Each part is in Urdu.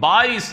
22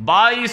22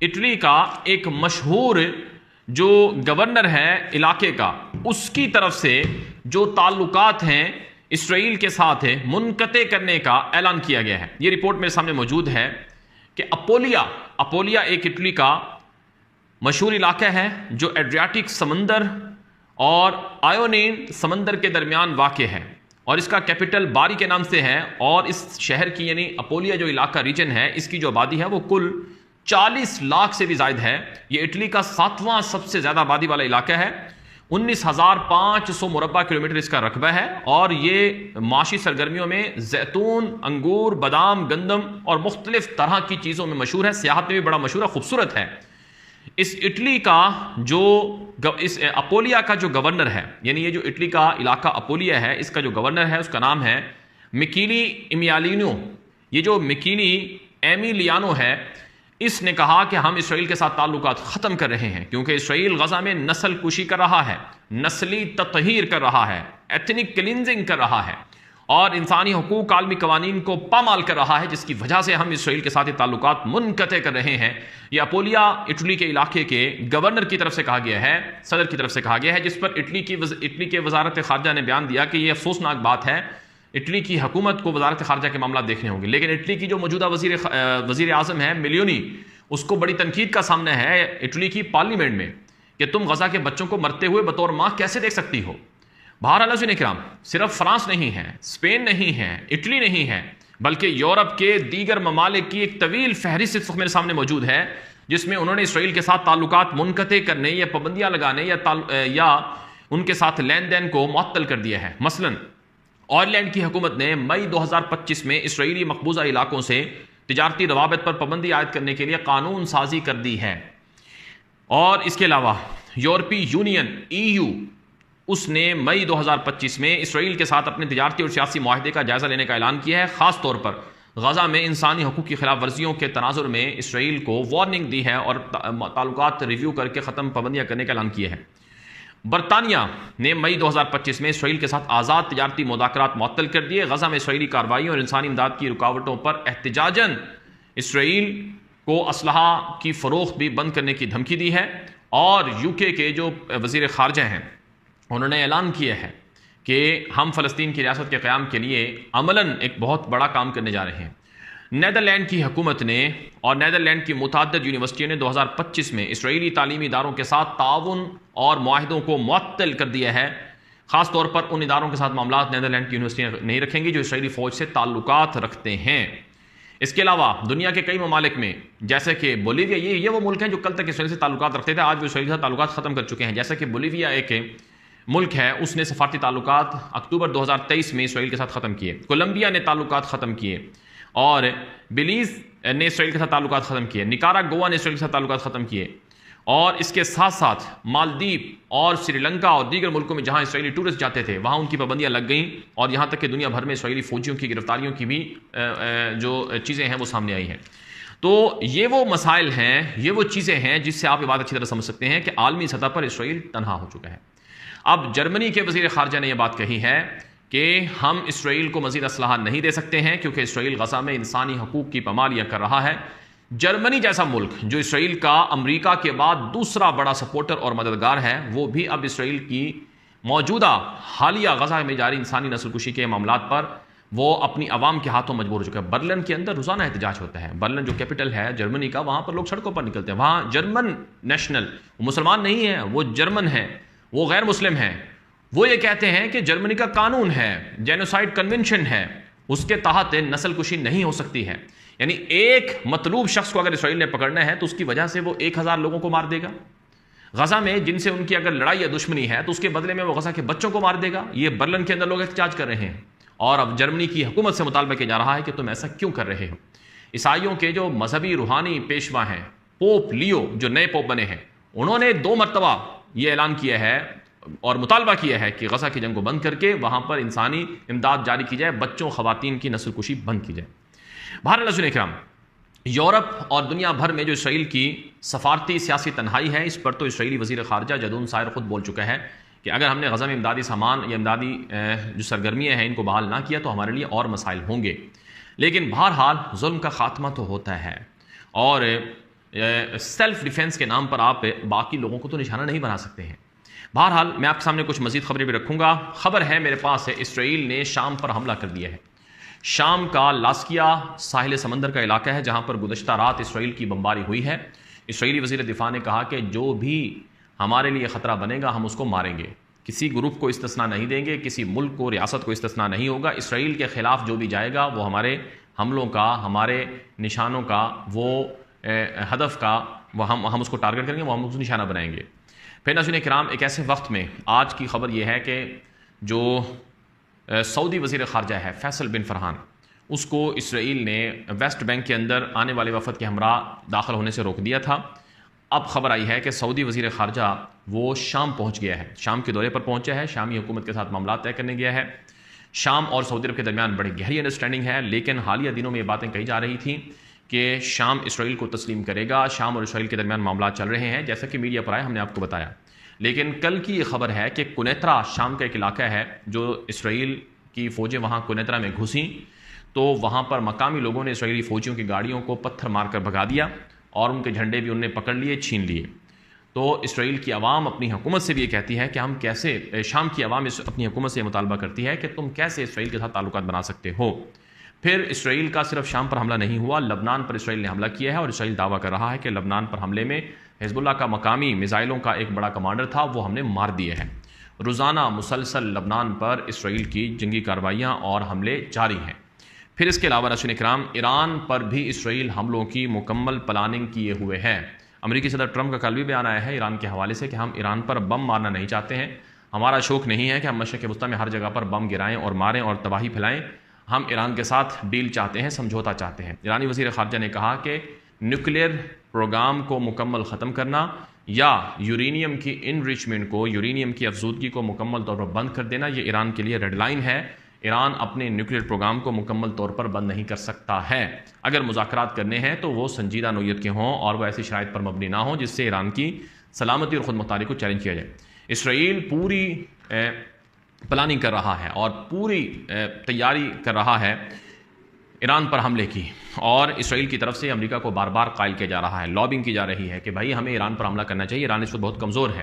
اٹلی کا ایک مشہور جو گورنر ہے علاقے کا، اس کی طرف سے جو تعلقات ہیں اسرائیل کے ساتھ منقطع کرنے کا اعلان کیا گیا ہے۔ یہ رپورٹ میرے سامنے موجود ہے کہ اپولیا ایک اٹلی کا مشہور علاقہ ہے جو ایڈریاٹک سمندر اور آیونین سمندر کے درمیان واقع ہے، اور اس کا کیپٹل باری کے نام سے ہے، اور اس شہر کی یعنی اپولیا جو علاقہ ریجن ہے، اس کی جو آبادی ہے وہ کل 40 لاکھ سے بھی زائد ہے۔ یہ اٹلی کا 7واں سب سے زیادہ آبادی والا علاقہ ہے، 19,500 مربع کلومیٹر اس کا رقبہ ہے، اور یہ معاشی سرگرمیوں میں زیتون، انگور، بادام، گندم اور مختلف طرح کی چیزوں میں مشہور ہے، سیاحت میں بھی بڑا مشہور ہے، خوبصورت ہے۔ اس اٹلی کا اس اپولیا کا جو گورنر ہے، یعنی یہ جو اٹلی کا علاقہ اپولیا ہے، اس کا جو گورنر ہے اس کا نام ہے مکیلی ایمیلیانو۔ یہ جو مکیلی ایمیلیانو ہے، اس نے کہا کہ ہم اسرائیل کے ساتھ تعلقات ختم کر رہے ہیں، کیونکہ اسرائیل غزہ میں نسل کشی کر رہا ہے، نسلی تطہیر کر رہا ہے، ایتھنک کلینزنگ کر رہا ہے، اور انسانی حقوق عالمی قوانین کو پامال کر رہا ہے، جس کی وجہ سے ہم اسرائیل کے ساتھ تعلقات منقطع کر رہے ہیں۔ یہ اپولیا اٹلی کے علاقے کے گورنر کی طرف سے کہا گیا ہے، صدر کی طرف سے کہا گیا ہے، جس پر اٹلی کے وزارت خارجہ نے بیان دیا کہ یہ افسوسناک بات ہے، اٹلی کی حکومت کو وزارت خارجہ کے معاملات دیکھنے ہوں گے، لیکن اٹلی کی جو موجودہ وزیر اعظم ہے میلونی، اس کو بڑی تنقید کا سامنا ہے اٹلی کی پارلیمنٹ میں کہ تم غزہ کے بچوں کو مرتے ہوئے بطور ماں کیسے دیکھ سکتی ہو۔ بہرحال عزیزان اکرام، صرف فرانس نہیں ہے، اسپین نہیں ہے، اٹلی نہیں ہے، بلکہ یورپ کے دیگر ممالک کی ایک طویل فہرست میرے سامنے موجود ہے، جس میں انہوں نے اسرائیل کے ساتھ تعلقات منقطع کرنے یا پابندیاں لگانے یا ان کے ساتھ لین دین کو معطل کر دیا ہے۔ مثلا آئرلینڈ کی حکومت نے مئی 2025 میں اسرائیلی مقبوضہ علاقوں سے تجارتی روابط پر پابندی عائد کرنے کے لیے قانون سازی کر دی ہے، اور اس کے علاوہ یورپی یونین EU اس نے مئی 2025 میں اسرائیل کے ساتھ اپنے تجارتی اور سیاسی معاہدے کا جائزہ لینے کا اعلان کیا ہے، خاص طور پر غزہ میں انسانی حقوق کی خلاف ورزیوں کے تناظر میں اسرائیل کو وارننگ دی ہے اور تعلقات ریویو کر کے ختم پابندیاں کرنے کا اعلان کیا ہے۔ برطانیہ نے مئی 2025 میں اسرائیل کے ساتھ آزاد تجارتی مذاکرات معطل کر دیے، غزہ میں اسرائیلی کارروائیوں اور انسانی امداد کی رکاوٹوں پر احتجاجاً اسرائیل کو اسلحہ کی فروخت بھی بند کرنے کی دھمکی دی ہے، اور UK کے جو وزیر خارجہ ہیں انہوں نے اعلان کیا ہے کہ ہم فلسطین کی ریاست کے قیام کے لیے عملاً ایک بہت بڑا کام کرنے جا رہے ہیں۔ نیدرلینڈ کی حکومت نے اور نیدرلینڈ کی متعدد یونیورسٹیوں نے 2025 میں اسرائیلی تعلیمی اداروں کے ساتھ تعاون اور معاہدوں کو معطل کر دیا ہے، خاص طور پر ان اداروں کے ساتھ معاملات نیدرلینڈ کی یونیورسٹیاں نہیں رکھیں گی جو اسرائیلی فوج سے تعلقات رکھتے ہیں۔ اس کے علاوہ دنیا کے کئی ممالک میں جیسے کہ بولیویا، یہ وہ ملک ہیں جو کل تک اسرائیل سے تعلقات رکھتے تھے، آج وہ اسرائیل سے تعلقات ختم کر چکے ہیں، جیسے کہ بولیویا ایک ملک ہے، اس نے سفارتی تعلقات اکتوبر 2023 میں اسرائیل کے ساتھ ختم کیے، کولمبیا نے تعلقات ختم کیے، اور بیلیز نے اسرائیل کے ساتھ تعلقات ختم کیے، نکاراگوا نے اسرائیل کے ساتھ تعلقات ختم کیے، اور اس کے ساتھ ساتھ مالدیپ اور سری لنکا اور دیگر ملکوں میں جہاں اسرائیلی ٹورسٹ جاتے تھے وہاں ان کی پابندیاں لگ گئیں، اور یہاں تک کہ دنیا بھر میں اسرائیلی فوجیوں کی گرفتاریوں کی بھی جو چیزیں ہیں وہ سامنے آئی ہیں۔ تو یہ وہ مسائل ہیں، یہ وہ چیزیں ہیں جس سے آپ یہ بات اچھی طرح سمجھ سکتے ہیں کہ عالمی سطح پر اسرائیل تنہا ہو چکا ہے۔ اب جرمنی کے وزیر خارجہ نے یہ بات کہی ہے کہ ہم اسرائیل کو مزید اسلحہ نہیں دے سکتے ہیں کیونکہ اسرائیل غزہ میں انسانی حقوق کی پامالیاں کر رہا ہے۔ جرمنی جیسا ملک جو اسرائیل کا امریکہ کے بعد دوسرا بڑا سپورٹر اور مددگار ہے، وہ بھی اب اسرائیل کی موجودہ حالیہ غزہ میں جاری انسانی نسل کشی کے معاملات پر وہ اپنی عوام کے ہاتھوں مجبور ہو چکا ہے۔ برلن کے اندر روزانہ احتجاج ہوتا ہے، برلن جو کیپٹل ہے جرمنی کا، وہاں پر لوگ سڑکوں پر نکلتے ہیں، وہاں جرمن نیشنل، وہ مسلمان نہیں ہے، وہ جرمن ہے، وہ غیر مسلم ہیں، وہ یہ کہتے ہیں کہ جرمنی کا قانون ہے، جینوسائڈ کنونشن ہے، اس کے تحت نسل کشی نہیں ہو سکتی ہے، یعنی ایک مطلوب شخص کو اگر اسرائیل نے پکڑنا ہے تو اس کی وجہ سے وہ 1000 لوگوں کو مار دے گا۔ غزہ میں جن سے ان کی اگر لڑائی یا دشمنی ہے تو اس کے بدلے میں وہ غزہ کے بچوں کو مار دے گا۔ یہ برلن کے اندر لوگ احتجاج کر رہے ہیں، اور اب جرمنی کی حکومت سے مطالبہ کیا جا رہا ہے کہ تم ایسا کیوں کر رہے ہو۔ عیسائیوں کے جو مذہبی روحانی پیشوا ہیں، پوپ لیو جو نئے پوپ بنے ہیں، انہوں نے 2 مرتبہ یہ اعلان کیا ہے اور مطالبہ کیا ہے کہ غزہ کی جنگ کو بند کر کے وہاں پر انسانی امداد جاری کی جائے، بچوں خواتین کی نسل کشی بند کی جائے۔ بہرحال عزیزان اکرام، یورپ اور دنیا بھر میں جو اسرائیل کی سفارتی سیاسی تنہائی ہے، اس پر تو اسرائیلی وزیر خارجہ جدون سائر خود بول چکا ہے کہ اگر ہم نے غزہ میں امدادی سامان یا امدادی جو سرگرمیاں ہیں ان کو بحال نہ کیا تو ہمارے لیے اور مسائل ہوں گے۔ لیکن بہرحال ظلم کا خاتمہ تو ہوتا ہے، اور سیلف ڈیفینس کے نام پر آپ باقی لوگوں کو تو نشانہ نہیں بنا سکتے ہیں۔ بہرحال میں آپ کے سامنے کچھ مزید خبریں بھی رکھوں گا۔ خبر ہے میرے پاس ہے، اسرائیل نے شام پر حملہ کر دیا ہے۔ شام کا لاسکیا ساحل سمندر کا علاقہ ہے جہاں پر گزشتہ رات اسرائیل کی بمباری ہوئی ہے۔ اسرائیلی وزیر دفاع نے کہا کہ جو بھی ہمارے لیے خطرہ بنے گا ہم اس کو ماریں گے، کسی گروپ کو استثناء نہیں دیں گے، کسی ملک کو، ریاست کو استثناء نہیں ہوگا۔ اسرائیل کے خلاف جو بھی جائے گا وہ ہمارے حملوں کا، ہمارے نشانوں کا، وہ ہدف کا، وہ ہم اس کو ٹارگٹ کریں گے، وہ ہم اس کو نشانہ بنائیں گے۔ پھر ناظرین کرام، ایک ایسے وقت میں آج کی خبر یہ ہے کہ جو سعودی وزیر خارجہ ہے فیصل بن فرحان، اس کو اسرائیل نے ویسٹ بینک کے اندر آنے والے وفد کے ہمراہ داخل ہونے سے روک دیا تھا۔ اب خبر آئی ہے کہ سعودی وزیر خارجہ وہ شام پہنچ گیا ہے، شام کے دورے پر پہنچا ہے، شامی حکومت کے ساتھ معاملات طے کرنے گیا ہے۔ شام اور سعودی عرب کے درمیان بڑی گہری انڈرسٹینڈنگ ہے، لیکن حالیہ دنوں میں یہ باتیں کہی جا رہی تھیں کہ شام اسرائیل کو تسلیم کرے گا، شام اور اسرائیل کے درمیان معاملات چل رہے ہیں جیسا کہ میڈیا پر آئے، ہم نے آپ کو بتایا۔ لیکن کل کی یہ خبر ہے کہ کنیترا شام کا ایک علاقہ ہے، جو اسرائیل کی فوجیں وہاں کنیترا میں گھسیں تو وہاں پر مقامی لوگوں نے اسرائیلی فوجیوں کی گاڑیوں کو پتھر مار کر بھگا دیا اور ان کے جھنڈے بھی انہوں نے پکڑ لیے، چھین لیے۔ تو اسرائیل کی عوام اپنی حکومت سے بھی یہ کہتی ہے کہ ہم کیسے، شام کی عوام اپنی حکومت سے یہ مطالبہ کرتی ہے کہ تم کیسے اسرائیل کے ساتھ تعلقات بنا سکتے ہو۔ پھر اسرائیل کا صرف شام پر حملہ نہیں ہوا، لبنان پر اسرائیل نے حملہ کیا ہے، اور اسرائیل دعویٰ کر رہا ہے کہ لبنان پر حملے میں حزب اللہ کا مقامی میزائلوں کا ایک بڑا کمانڈر تھا، وہ ہم نے مار دیے ہیں۔ روزانہ مسلسل لبنان پر اسرائیل کی جنگی کارروائیاں اور حملے جاری ہیں۔ پھر اس کے علاوہ ناظرین اکرام، ایران پر بھی اسرائیل حملوں کی مکمل پلاننگ کیے ہوئے ہے۔ امریکی صدر ٹرمپ کا کل بھی بیان آیا ہے ایران کے حوالے سے کہ ہم ایران پر بم مارنا نہیں چاہتے ہیں، ہمارا شوق نہیں ہے کہ ہم مشرق وسطیٰ میں ہر جگہ پر بم گرائیں اور ماریں اور تباہی پھیلائیں، ہم ایران کے ساتھ ڈیل چاہتے ہیں، سمجھوتا چاہتے ہیں۔ ایرانی وزیر خارجہ نے کہا کہ نیوکلیئر پروگرام کو مکمل ختم کرنا یا یورینیم کی انریچمنٹ کو، یورینیم کی افزودگی کو مکمل طور پر بند کر دینا، یہ ایران کے لیے ریڈ لائن ہے۔ ایران اپنے نیوکلیئر پروگرام کو مکمل طور پر بند نہیں کر سکتا ہے۔ اگر مذاکرات کرنے ہیں تو وہ سنجیدہ نوعیت کے ہوں اور وہ ایسی شرائط پر مبنی نہ ہوں جس سے ایران کی سلامتی اور خود مختاری کو چیلنج کیا جائے۔ اسرائیل پوری پلاننگ کر رہا ہے اور پوری تیاری کر رہا ہے ایران پر حملے کی، اور اسرائیل کی طرف سے امریکہ کو بار بار قائل کیا جا رہا ہے، لابنگ کی جا رہی ہے کہ بھائی ہمیں ایران پر حملہ کرنا چاہیے، ایران اس وقت بہت کمزور ہے۔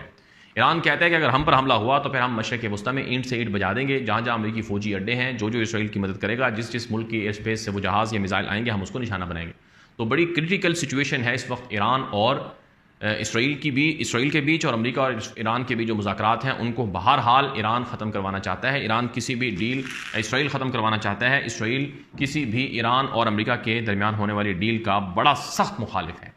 ایران کہتا ہے کہ اگر ہم پر حملہ ہوا تو پھر ہم مشرق وسطیٰ میں اینٹ سے اینٹ بجا دیں گے، جہاں جہاں امریکی فوجی اڈے ہیں، جو اسرائیل کی مدد کرے گا، جس ملک کی ایئر اسپیس سے وہ جہاز یا میزائل آئیں گے، ہم اس کو نشانہ بنائیں گے۔ تو بڑی کرٹیکل سچویشن ہے اس وقت ایران اور اسرائیل کے بیچ، اور امریکہ اور ایران کے بیچ جو مذاکرات ہیں ان کو بہرحال ایران ختم کروانا چاہتا ہے۔ ایران کسی بھی ڈیل اسرائیل ختم کروانا چاہتا ہے، اسرائیل کسی بھی ایران اور امریکہ کے درمیان ہونے والی ڈیل کا بڑا سخت مخالف ہے۔